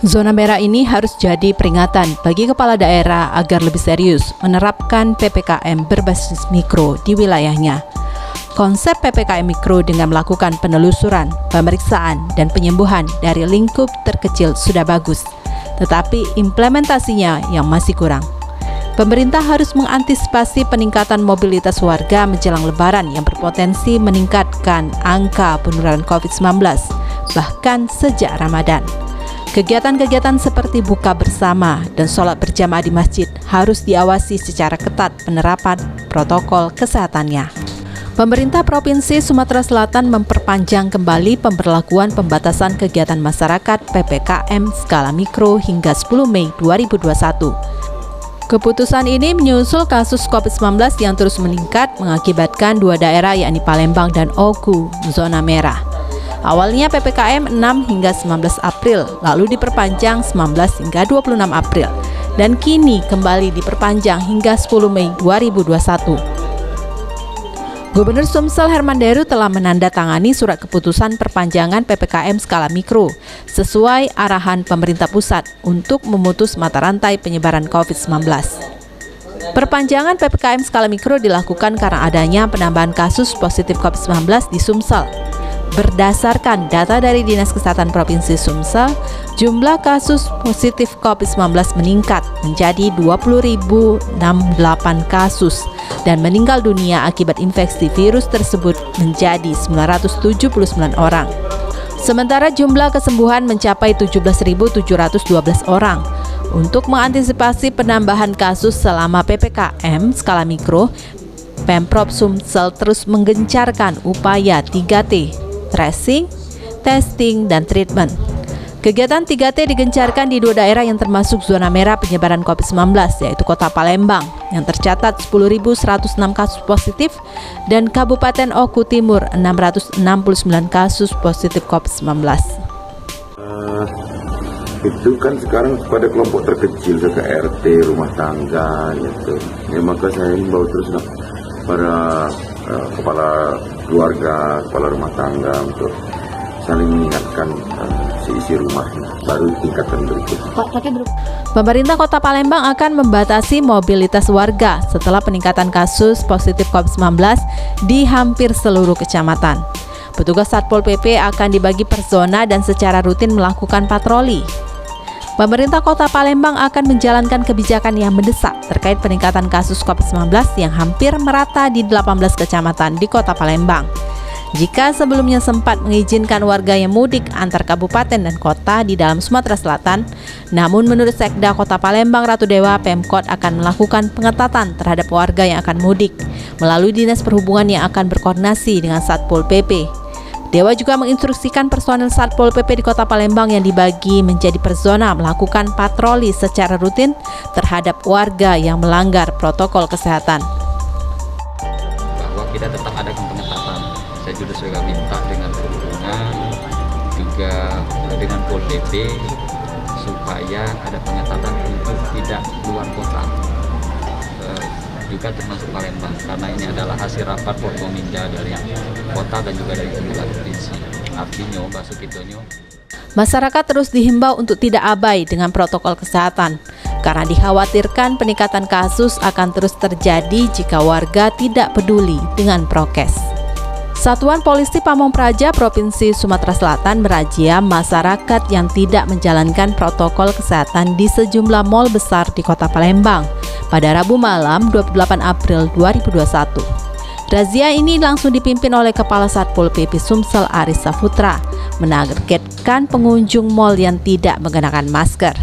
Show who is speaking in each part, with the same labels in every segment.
Speaker 1: Zona merah ini harus jadi peringatan bagi kepala daerah agar lebih serius menerapkan PPKM berbasis mikro di wilayahnya. Konsep PPKM mikro dengan melakukan penelusuran, pemeriksaan, dan penyembuhan dari lingkup terkecil sudah bagus, tetapi implementasinya yang masih kurang. Pemerintah harus mengantisipasi peningkatan mobilitas warga menjelang Lebaran yang berpotensi meningkatkan angka penularan COVID-19, bahkan sejak Ramadan. Kegiatan-kegiatan seperti buka bersama dan sholat berjamaah di masjid harus diawasi secara ketat penerapan protokol kesehatannya. Pemerintah Provinsi Sumatera Selatan memperpanjang kembali pemberlakuan pembatasan kegiatan masyarakat PPKM skala mikro hingga 10 Mei 2021. Keputusan ini menyusul kasus COVID-19 yang terus meningkat mengakibatkan dua daerah yakni Palembang dan Oku zona merah. Awalnya PPKM 6 hingga 19 April, lalu diperpanjang 19 hingga 26 April, dan kini kembali diperpanjang hingga 10 Mei 2021. Gubernur Sumsel Herman Deru telah menandatangani surat keputusan perpanjangan PPKM skala mikro sesuai arahan pemerintah pusat untuk memutus mata rantai penyebaran COVID-19. Perpanjangan PPKM skala mikro dilakukan karena adanya penambahan kasus positif COVID-19 di Sumsel. Berdasarkan data dari Dinas Kesehatan Provinsi Sumsel, jumlah kasus positif COVID-19 meningkat menjadi 20.068 kasus dan meninggal dunia akibat infeksi virus tersebut menjadi 979 orang. Sementara jumlah kesembuhan mencapai 17.712 orang. Untuk mengantisipasi penambahan kasus selama PPKM skala mikro, Pemprov Sumsel terus menggencarkan upaya 3T, tracing, testing, dan treatment. Kegiatan 3T digencarkan di dua daerah yang termasuk zona merah penyebaran COVID-19, yaitu Kota Palembang yang tercatat 10.106 kasus positif dan Kabupaten Oku Timur 669 kasus positif COVID-19.
Speaker 2: Itu kan sekarang pada kelompok terkecil, ke RT, rumah tangga gitu. Ya, maka saya himbau terus para kepala keluarga, kepala rumah tangga untuk saling mengingatkan isi rumahnya, baru tingkatan berikutnya.
Speaker 1: Pemerintah Kota Palembang akan membatasi mobilitas warga setelah peningkatan kasus positif COVID-19 di hampir seluruh kecamatan. Petugas Satpol PP akan dibagi per zona dan secara rutin melakukan patroli. Pemerintah Kota Palembang akan menjalankan kebijakan yang mendesak terkait peningkatan kasus COVID-19 yang hampir merata di 18 kecamatan di Kota Palembang. Jika sebelumnya sempat mengizinkan warga yang mudik antar kabupaten dan kota di dalam Sumatera Selatan, namun menurut Sekda Kota Palembang Ratu Dewa, Pemkot akan melakukan pengetatan terhadap warga yang akan mudik melalui Dinas Perhubungan yang akan berkoordinasi dengan Satpol PP. Dewa juga menginstruksikan personel Satpol PP di Kota Palembang yang dibagi menjadi per zona melakukan patroli secara rutin terhadap warga yang melanggar protokol kesehatan.
Speaker 3: Bahwa kita tetap ada pengetatan. Saya juga minta dengan perhubungan, juga dengan Pol PP supaya ada pengetatan untuk tidak keluar kota. Juga termasuk Palembang, karena ini adalah hasil rapat Forkominda dari kota dan juga dari tingkat provinsi. Artinya, Basukitonyo.
Speaker 1: Masyarakat terus dihimbau untuk tidak abai dengan protokol kesehatan, karena dikhawatirkan peningkatan kasus akan terus terjadi jika warga tidak peduli dengan prokes. Satuan Polisi Pamong Praja Provinsi Sumatera Selatan merazia masyarakat yang tidak menjalankan protokol kesehatan di sejumlah mal besar di Kota Palembang pada Rabu malam 28 April 2021. Razia ini langsung dipimpin oleh Kepala Satpol PP Sumsel Aris Saputra, menargetkan pengunjung mal yang tidak mengenakan masker.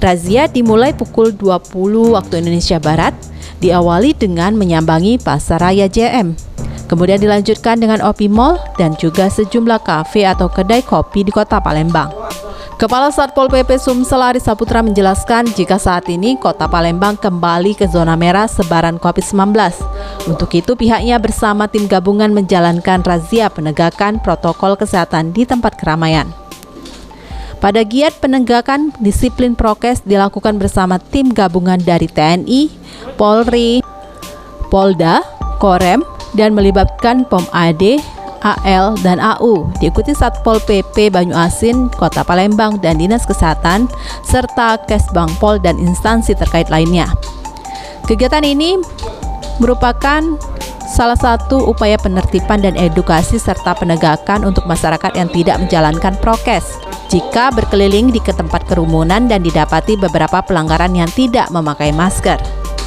Speaker 1: Razia dimulai pukul 20 waktu Indonesia Barat, diawali dengan menyambangi Pasar Raya JM. Kemudian dilanjutkan dengan Opi Mall dan juga sejumlah kafe atau kedai kopi di Kota Palembang. Kepala Satpol PP Sumsel Aris Saputra menjelaskan jika saat ini Kota Palembang kembali ke zona merah sebaran COVID-19. Untuk itu pihaknya bersama tim gabungan menjalankan razia penegakan protokol kesehatan di tempat keramaian. Pada giat penegakan disiplin prokes dilakukan bersama tim gabungan dari TNI, Polri, Polda, Korem, dan melibatkan POM AD, AL, dan AU, diikuti Satpol PP Banyuasin, Kota Palembang, dan Dinas Kesehatan, serta Kesbangpol dan instansi terkait lainnya. Kegiatan ini merupakan salah satu upaya penertiban dan edukasi serta penegakan untuk masyarakat yang tidak menjalankan prokes jika berkeliling di tempat kerumunan dan didapati beberapa pelanggaran yang tidak memakai masker.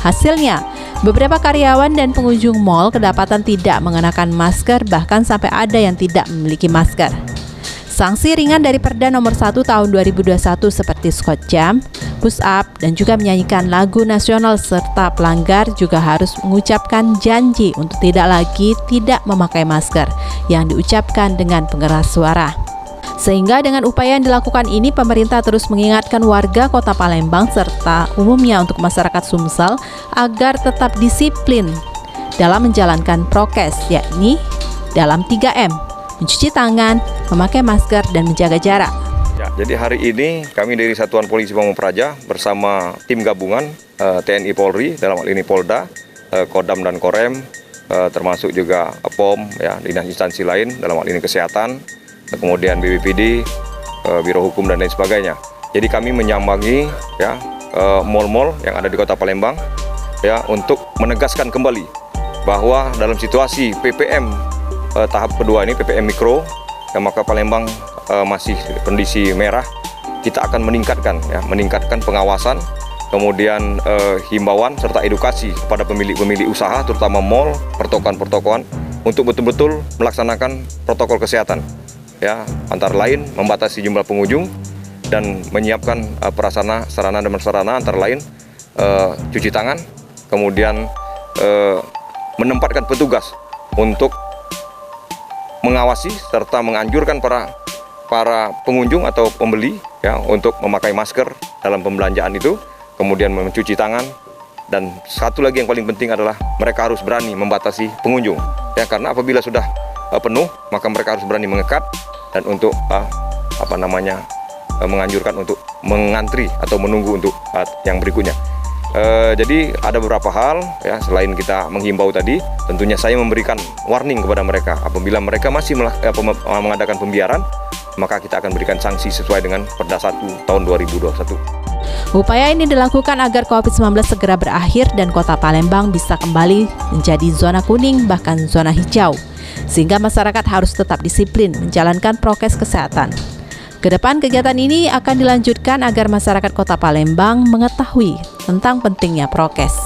Speaker 1: Hasilnya, beberapa karyawan dan pengunjung mal kedapatan tidak mengenakan masker, bahkan sampai ada yang tidak memiliki masker. Sanksi ringan dari Perda Nomor 1 Tahun 2021 seperti squat jam, push up, dan juga menyanyikan lagu nasional, serta pelanggar juga harus mengucapkan janji untuk tidak memakai masker yang diucapkan dengan pengeras suara. Sehingga dengan upaya yang dilakukan ini, pemerintah terus mengingatkan warga Kota Palembang serta umumnya untuk masyarakat Sumsel agar tetap disiplin dalam menjalankan prokes, yakni dalam 3M, mencuci tangan, memakai masker, dan menjaga jarak.
Speaker 4: Ya, jadi hari ini kami dari Satuan Polisi Pamung Praja bersama tim gabungan TNI Polri, dalam hal ini Polda, Kodam dan Korem, termasuk juga POM, ya, dinas instansi lain, dalam hal ini kesehatan, kemudian BPPD, Biro Hukum dan lain sebagainya. Jadi kami menyambangi, ya, mal-mal yang ada di Kota Palembang, ya, untuk menegaskan kembali bahwa dalam situasi PPM tahap kedua ini, PPM Mikro, ya, maka Palembang masih kondisi merah. Kita akan meningkatkan pengawasan, kemudian himbauan serta edukasi kepada pemilik-pemilik usaha, terutama mal, pertokoan-pertokoan, untuk betul-betul melaksanakan protokol kesehatan. Ya, antara lain membatasi jumlah pengunjung dan menyiapkan sarana dan prasarana, antara lain cuci tangan, kemudian menempatkan petugas untuk mengawasi serta menganjurkan para pengunjung atau pembeli, ya, untuk memakai masker dalam pembelanjaan itu, kemudian mencuci tangan, dan satu lagi yang paling penting adalah mereka harus berani membatasi pengunjung, ya, karena apabila sudah penuh maka mereka harus berani mengekat dan untuk menganjurkan untuk mengantri atau menunggu untuk yang berikutnya. Jadi ada beberapa hal, ya, selain kita menghimbau tadi, tentunya saya memberikan warning kepada mereka. Apabila mereka masih mengadakan pembiaran, maka kita akan berikan sanksi sesuai dengan Perda 1 tahun 2021.
Speaker 1: Upaya ini dilakukan agar COVID-19 segera berakhir dan Kota Palembang bisa kembali menjadi zona kuning, bahkan zona hijau, sehingga masyarakat harus tetap disiplin menjalankan prokes kesehatan. Kedepan kegiatan ini akan dilanjutkan agar masyarakat Kota Palembang mengetahui tentang pentingnya prokes.